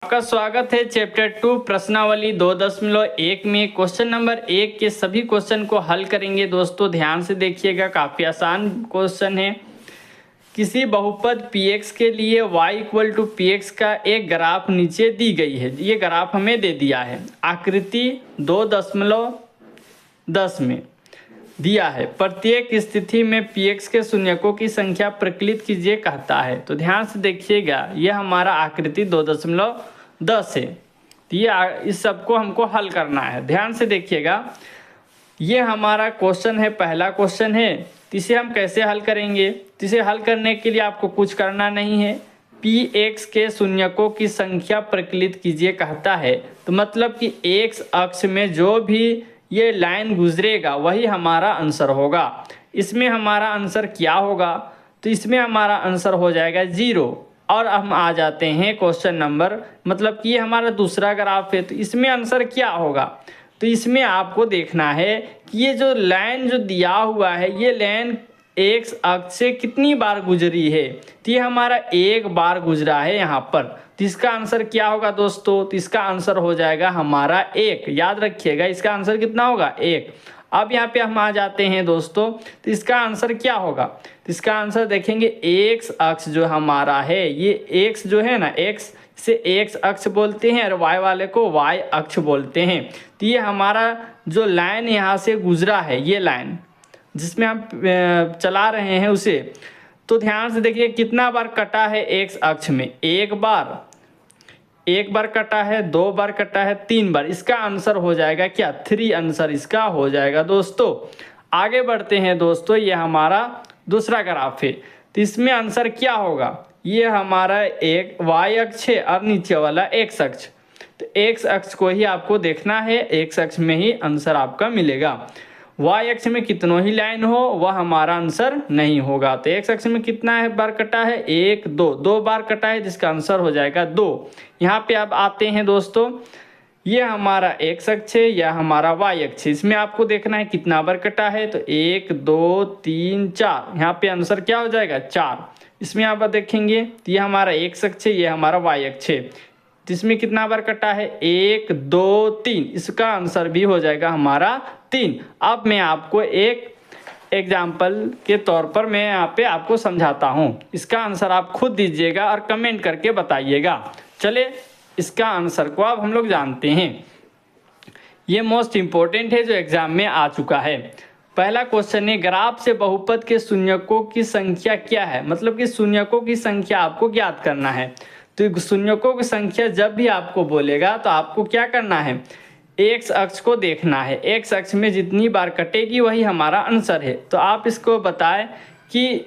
आपका स्वागत है चैप्टर 2 प्रश्नावली 2.1 में क्वेश्चन नंबर 1 के सभी क्वेश्चन को हल करेंगे। दोस्तों ध्यान से देखिएगा, काफ़ी आसान क्वेश्चन है। किसी बहुपद px के लिए y = px का एक ग्राफ नीचे दी गई है। ये ग्राफ हमें दे दिया है, आकृति 2.10 में दिया है। प्रत्येक स्थिति में px के शून्यकों की संख्या प्रकलित कीजिए कहता है। तो ध्यान से देखिएगा, यह हमारा आकृति 2.10 है। तो ये इस सबको हमको हल करना है। ध्यान से देखिएगा, ये हमारा क्वेश्चन है, पहला क्वेश्चन है। तो इसे हम कैसे हल करेंगे? तो इसे हल करने के लिए आपको कुछ करना नहीं है। px के शून्यकों की संख्या प्रकलित कीजिए कहता है। तो मतलब कि x अक्ष में जो भी ये लाइन गुजरेगा वही हमारा आंसर होगा। इसमें हमारा आंसर क्या होगा? तो इसमें हमारा आंसर हो जाएगा 0। और हम आ जाते हैं क्वेश्चन नंबर, मतलब कि ये हमारा दूसरा ग्राफ है। तो इसमें आंसर क्या होगा? तो इसमें आपको देखना है कि ये जो लाइन जो दिया हुआ है, ये लाइन x अक्ष से कितनी बार गुजरी है। तो ये हमारा एक बार गुजरा है यहाँ पर। तो इसका आंसर क्या होगा दोस्तों? तो इसका आंसर हो जाएगा हमारा 1। याद रखिएगा, इसका आंसर कितना होगा? 1। अब यहाँ पे हम आ जाते हैं दोस्तों, तो इसका आंसर क्या होगा? तो इसका आंसर देखेंगे, x अक्ष जो हमारा है, ये x जो है ना, x से x अक्ष बोलते हैं और y वाले को y अक्ष बोलते हैं। तो ये हमारा जो लाइन यहाँ से गुजरा है, ये लाइन जिसमें हम चला रहे हैं उसे, तो ध्यान से देखिए कितना बार कटा है x अक्ष में। एक बार कटा है, 2 बार कटा है, 3 बार। इसका आंसर हो जाएगा क्या? 3 आंसर इसका हो जाएगा दोस्तों। आगे बढ़ते हैं दोस्तों, ये हमारा दूसरा ग्राफ है। तो इसमें आंसर क्या होगा? ये हमारा एक y अक्ष है और नीचे वाला x अक्ष। तो x अक्ष को ही आपको देखना है, x अक्ष में ही आंसर आपका मिलेगा। y अक्ष में कितनों ही लाइन हो वह हमारा आंसर नहीं होगा। तो x अक्ष में कितना है बार कटा है? 1, 2 बार कटा है, जिसका आंसर हो जाएगा 2। यहाँ पे अब आते हैं दोस्तों, ये हमारा x अक्ष है, यह हमारा y अक्ष है। इसमें आपको देखना है कितना बार कटा है। तो 1, 2, 3, 4। यहाँ पे आंसर क्या हो जाएगा? 4। इसमें आप देखेंगे तो ये हमारा x अक्ष है, ये हमारा y अक्ष है। तो इसमें कितना बार कटा है? 1, 2, 3। इसका आंसर भी हो जाएगा हमारा 3। अब मैं आपको एक एग्जाम्पल के तौर पर मैं यहाँ पे आपको समझाता हूँ। इसका आंसर आप खुद दीजिएगा और कमेंट करके बताइएगा। चले इसका आंसर को अब हम लोग जानते हैं। ये मोस्ट इम्पोर्टेंट है जो एग्जाम में आ चुका है। पहला क्वेश्चन है, ग्राफ से बहुपद के शून्यकों की संख्या क्या है? मतलब कि शून्यकों की संख्या आपको ज्ञात करना है। तो शून्यकों की संख्या जब भी आपको बोलेगा तो आपको क्या करना है? x अक्ष को देखना है। x अक्ष में जितनी बार कटेगी वही हमारा आंसर है। तो आप इसको बताएं कि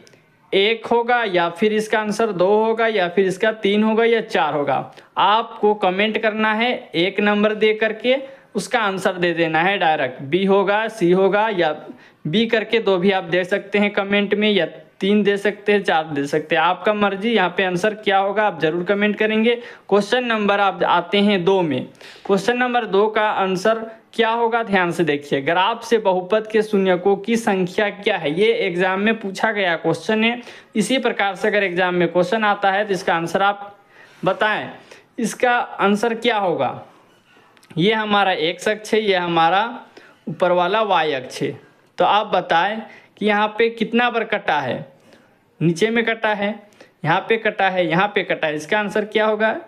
1 होगा या फिर इसका आंसर 2 होगा या फिर इसका 3 होगा या 4 होगा। आपको कमेंट करना है, 1 नंबर दे करके उसका आंसर दे देना है डायरेक्ट। b होगा, c होगा या b करके 2 भी आप दे सकते हैं कमेंट में, या 3 दे सकते हैं, 4 दे सकते हैं, आपका मर्जी। यहाँ पे आंसर क्या होगा आप जरूर कमेंट करेंगे। क्वेश्चन नंबर आप आते हैं 2 में। क्वेश्चन नंबर 2 का आंसर क्या होगा? ध्यान से देखिए, ग्राफ से बहुपद के शून्यकों की संख्या क्या है? ये एग्जाम में पूछा गया क्वेश्चन है। इसी प्रकार से अगर एग्जाम में क्वेश्चन आता है तो इसका आंसर आप बताएं। इसका आंसर क्या होगा? ये हमारा x अक्ष है, ये हमारा ऊपर वाला y अक्ष है। तो आप बताएं कि यहाँ पे कितना बार कटा है? नीचे में कटा है, यहाँ पे कटा है, यहाँ पे कटा है। इसका आंसर क्या होगा?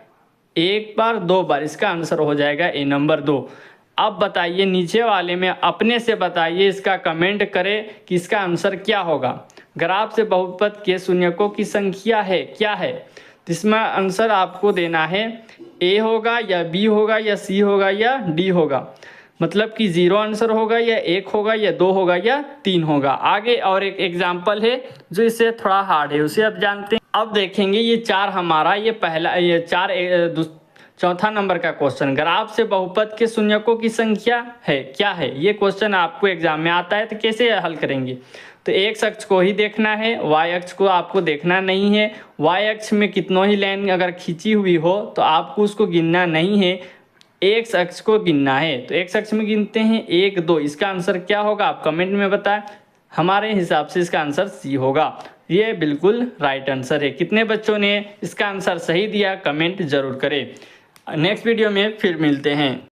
1 बार, 2 बार। इसका आंसर हो जाएगा ए नंबर 2। अब बताइए नीचे वाले में अपने से बताइए, इसका कमेंट करें कि इसका आंसर क्या होगा। ग्राफ से बहुपद के शून्यकों की संख्या है क्या है? तो इसमें आंसर आपको देना है ए होगा या बी होगा या सी होगा या डी होगा। मतलब कि 0 आंसर होगा या 1 होगा या 2 होगा या 3 होगा। आगे और एक एग्जाम्पल है जो इससे थोड़ा हार्ड है, उसे अब जानते हैं। अब देखेंगे ये 4 हमारा, ये पहला, ये 4 चौथा नंबर का क्वेश्चन, ग्राफ से बहुपद के शून्यकों की संख्या है क्या है? ये क्वेश्चन आपको एग्जाम में आता है। तो कैसे हल करेंगे? तो x अक्ष को ही देखना है, y अक्ष को आपको देखना नहीं है। y अक्ष में कितनों ही लाइन अगर खींची हुई हो तो आपको उसको गिनना नहीं है, x अक्ष को गिनना है। तो x अक्ष में गिनते हैं 1, 2। इसका आंसर क्या होगा आप कमेंट में बताएं। हमारे हिसाब से इसका आंसर सी होगा। ये बिल्कुल राइट आंसर है। कितने बच्चों ने इसका आंसर सही दिया कमेंट जरूर करें। नेक्स्ट वीडियो में फिर मिलते हैं।